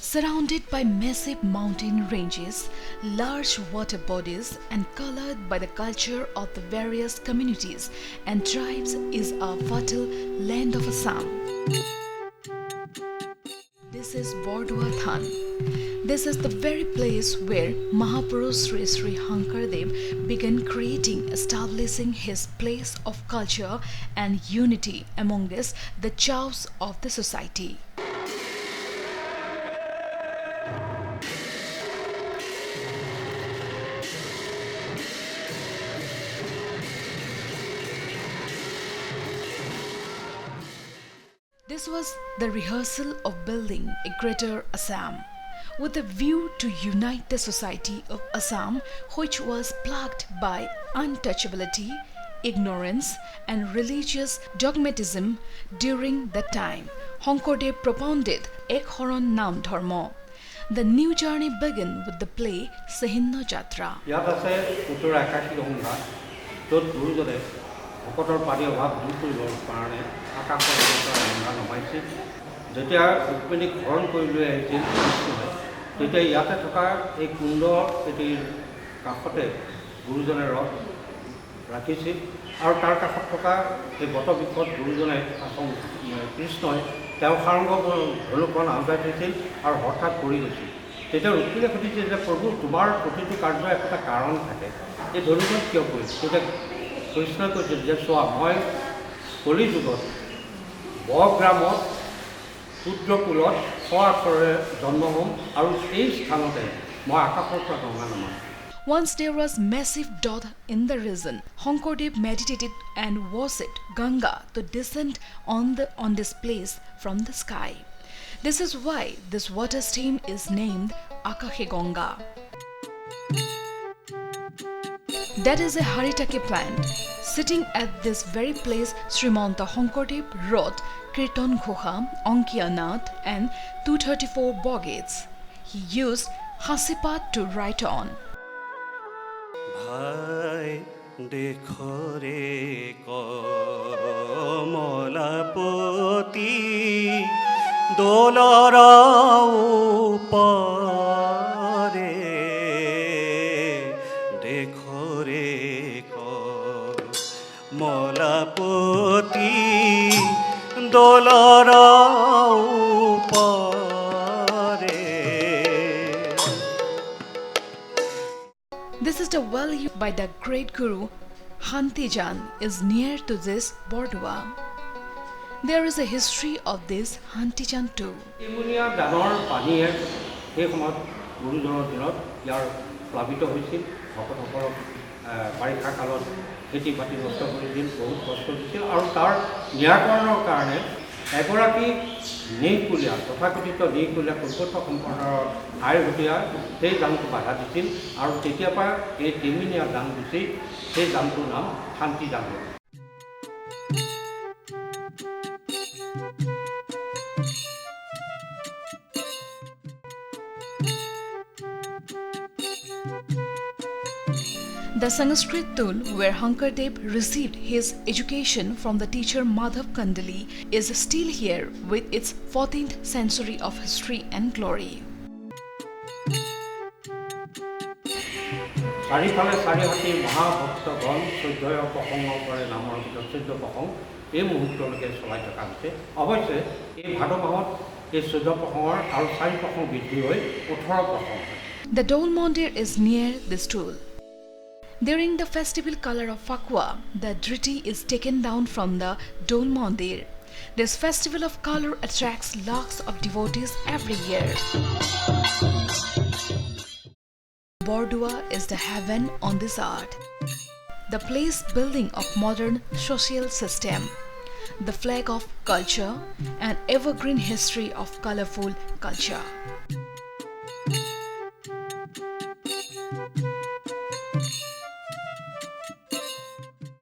Surrounded by massive mountain ranges, large water bodies, and colored by the culture of the various communities and tribes, is a fertile land of Assam. This is BARDUWA Than. This is the very place where Mahapurush Sri Sri Hankardev began creating, establishing his place of culture and unity amongst the chaos of the society. This was the rehearsal of building a greater Assam, with a view to unite the society of Assam, which was plagued by untouchability, ignorance, and religious dogmatism during that time. Hankardev propounded Ek Horon Nam Dharma. The new journey began with the play Sehinna Jatra. ভকতৰ পানী অভাৱ দূৰ কৰিবৰ কাৰণে আকাশৰ ৰন্ধা নমাইছিল। যেতিয়া ৰুক্মিণীক হৰণ কৰি লৈ আহিছিল তেতিয়া ইয়াতে থকা এই কুণ্ড এটিৰ কাষতে গুৰুজনে ৰথ ৰাখিছিল আৰু তাৰ কাষত থকা এই বটবৃক্ষত গুৰুজনে কৃষ্ণই তেওঁ সাৰংগ ধনুখন আউজাই থৈছিল আৰু হঠাৎ পৰি গৈছিল। তেতিয়া ৰুক্মিণীয়ে সুধিছিল যে প্ৰভু, তোমাৰ প্ৰতিটো কাৰ্যৰ এটা কাৰণ থাকে, এই ধনুখন কিয় পৰিল? তেতিয়া কৃষ্ণই কৈছিল যে চোৱা, মই কলি যুগত বগ্ৰামত ক্ষুদ্ৰকুলত আখৰেৰে জন্ম হ'ম আৰু এই স্থানতে মই আকাশৰ পৰা Ganga নমাম। Once there was massive drought in the region, Hankardev meditated and worshipped Ganga to descend on this place from the sky. This is why this water stream is named Akashe Ganga. That is a Haritaki plant. Sitting at this very place, Srimanta Hankardev wrote Kirtan Ghokha, Ankiyanath and 234 bogates. He used Hasipat to write on. Bhai dekhore kamalapati dolara upare dekhore kamalapati dolara upare. This is the well by the great Guru Hantijan is near to this BARDUWA. There is a history of this Hantijan too. ইমুনিয়া দানৰ পানীয়ে সেই সময়ত গুৰুজনৰ দিনত ইয়াৰ প্লাবিত হৈছিল। ভকতসকলক বাৰিষা কালত খেতি বাতি নষ্ট কৰিছিল, বহুত কষ্ট দিছিল আৰু তাৰ নিৰাকৰণৰ কাৰণে এগৰাকী নিকুলীয়া তথাকথিত নিকুলীয়া কৈৱৰ্ত সম্প্ৰদায়ৰ আইভূতীয়া সেই দামটো বাধা দিছিল আৰু তেতিয়াৰ পৰা এই তিমিনীয়া দাম গুচি সেই দামটোৰ নাম শান্তি দাম হ'ল। The Sanskrit tool where Hankardev received his education from the teacher Madhav Kandali is still here with its 14th century of history and glory. চাৰিফালে চাৰিহাতী মহাভক্তগণ চৈধ্যয় প্ৰসংগ কৰে নামৰ ভিতৰত 14 প্ৰসংগ এই মুহূৰ্তলৈকে চলাই থকা হৈছে। অৱশ্যে এই ভাদ মাহত এই 14 প্ৰসংগৰ আৰু 4 প্ৰসংগ বৃদ্ধি হৈ 18 প্ৰসংগ হয়। The Dol Mandir is near this tool. During the festival color of Fakwa, the Driti is taken down from the Dol Mandir. This festival of color attracts lakhs of devotees every year. BARDUWA is the heaven on this art, the place building of modern social system, the flag of culture, and evergreen history of colorful culture.